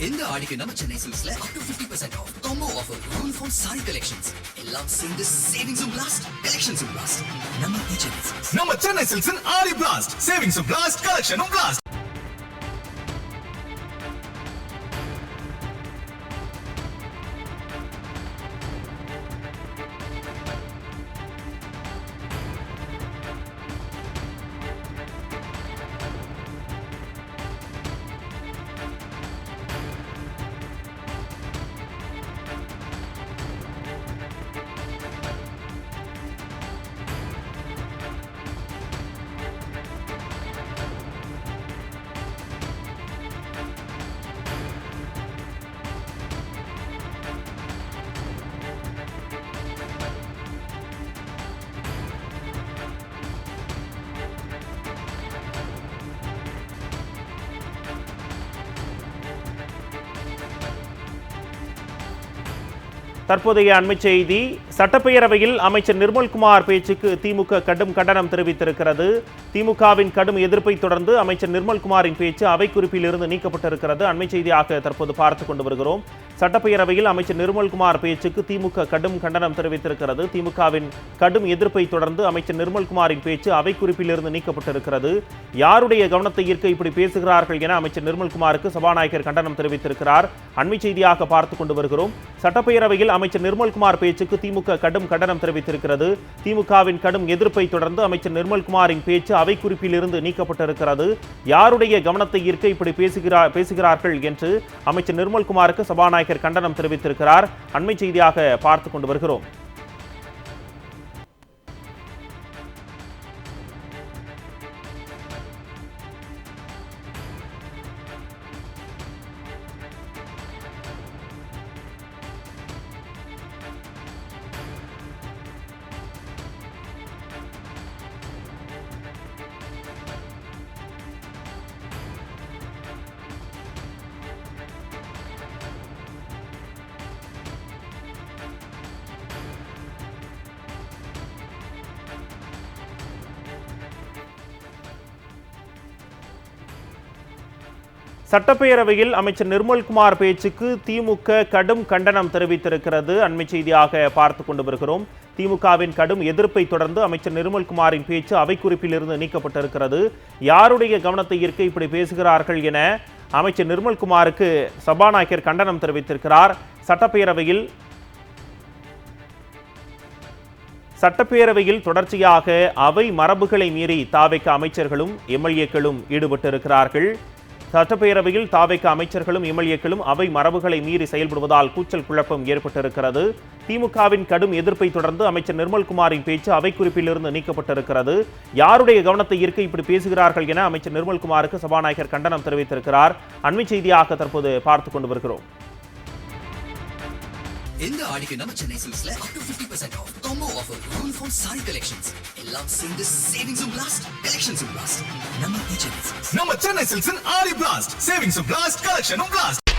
இந்த ஆடிக்கு நம்ம Chennai சில்க்ஸ்ல up to 50% off combo offer uniform saree collections எல்லாம் சேர்ந்து savings blast collections blast நம்ம சென்னை சில்க்ஸ் இன் ஆடி blast savings blast collection blast. தற்போதைய அண்மை செய்தி. சட்டப்பேரவையில் அமைச்சர் நிர்மல்குமார் பேச்சுக்கு திமுக கடும் கண்டனம் தெரிவித்திருக்கிறது. திமுகவின் கடும் எதிர்ப்பை தொடர்ந்து அமைச்சர் நிர்மல்குமாரின் பேச்சு அவை குறிப்பில் இருந்து நீக்கப்பட்டிருக்கிறது. அண்மை செய்தியாக தற்போது பார்த்துக் கொண்டு வருகிறோம். சட்டப்பேரவையில் அமைச்சர் நிர்மல்குமார் பேச்சுக்கு திமுக கடும் கண்டனம் தெரிவித்திருக்கிறது. திமுகவின் கடும் எதிர்ப்பை தொடர்ந்து அமைச்சர் நிர்மல்குமாரின் பேச்சு அவை குறிப்பில் இருந்து நீக்கப்பட்டிருக்கிறது. யாருடைய கவனத்தை ஈர்க்க இப்படி பேசுகிறார்கள் என அமைச்சர் நிர்மல்குமாருக்கு சபாநாயகர் கண்டனம் தெரிவித்திருக்கிறார். அண்மை செய்தியாக பார்த்துக் கொண்டு வருகிறோம். சட்டப்பேரவையில் அமைச்சர் நிர்மல்குமார் பேச்சுக்கு திமுக கடும் கண்டனம் தெரிவித்திருக்கிறது. திமுகவின் கடும் எதிர்ப்பை தொடர்ந்து அமைச்சர் நிர்மல்குமாரின் பேச்சு அவை குறிப்பில் இருந்து நீக்கப்பட்டிருக்கிறது. யாருடைய கவனத்தை ஈர்க்க இப்படி பேசுகிறார்கள் என்று அமைச்சர் நிர்மல்குமாருக்கு சபாநாயகர் கண்டனம் தெரிவித்திருக்கிறார். அண்மை செய்தியாக பார்த்துக் கொண்டு வருகிறோம். சட்டப்பேரவையில் அமைச்சர் நிர்மல்குமார் பேச்சுக்கு திமுக கடும் கண்டனம் தெரிவித்திருக்கிறது. அண்மை செய்தியாக பார்த்துக் கொண்டு வருகிறோம். திமுகவின் கடும் எதிர்ப்பை தொடர்ந்து அமைச்சர் நிர்மல்குமாரின் பேச்சு அவை குறிப்பில் இருந்து நீக்கப்பட்டிருக்கிறது. யாருடைய கவனத்தை ஈர்க்க இப்படி பேசுகிறார்கள் என அமைச்சர் நிர்மல்குமாருக்கு சபாநாயகர் கண்டனம் தெரிவித்திருக்கிறார். சட்டப்பேரவையில் தொடர்ச்சியாக அவை மரபுகளை மீறி தாவேக அமைச்சர்களும் எம்எல்ஏக்களும் ஈடுபட்டிருக்கிறார்கள். சட்டப்பேரவையில் தாவேக அமைச்சர்களும் எம்எல்ஏக்களும் அவை மரபுகளை மீறி செயல்படுவதால் கூச்சல் குழப்பம் ஏற்பட்டிருக்கிறது. திமுகவின் கடும் எதிர்ப்பை தொடர்ந்து அமைச்சர் நிர்மல்குமாரின் பேச்சு அவை குறிப்பிலிருந்து நீக்கப்பட்டிருக்கிறது. யாருடைய கவனத்தை ஈர்க்க இப்படி பேசுகிறார்கள் என அமைச்சர் நிர்மல்குமாருக்கு சபாநாயகர் கண்டனம் தெரிவித்திருக்கிறார். அண்மை செய்தியாக தற்போது பார்த்துக் கொண்டு வருகிறோம். இந்த ஆடிக்கு நம்ம Chennai சில்க்ஸ்ல up to 50% off combo offer uniform saree collections எல்லாம் சேர்ந்து savings blast collections blast நம்ம சென்னை சில்க்ஸ் இன் ஆடி blast savings blast collection blast.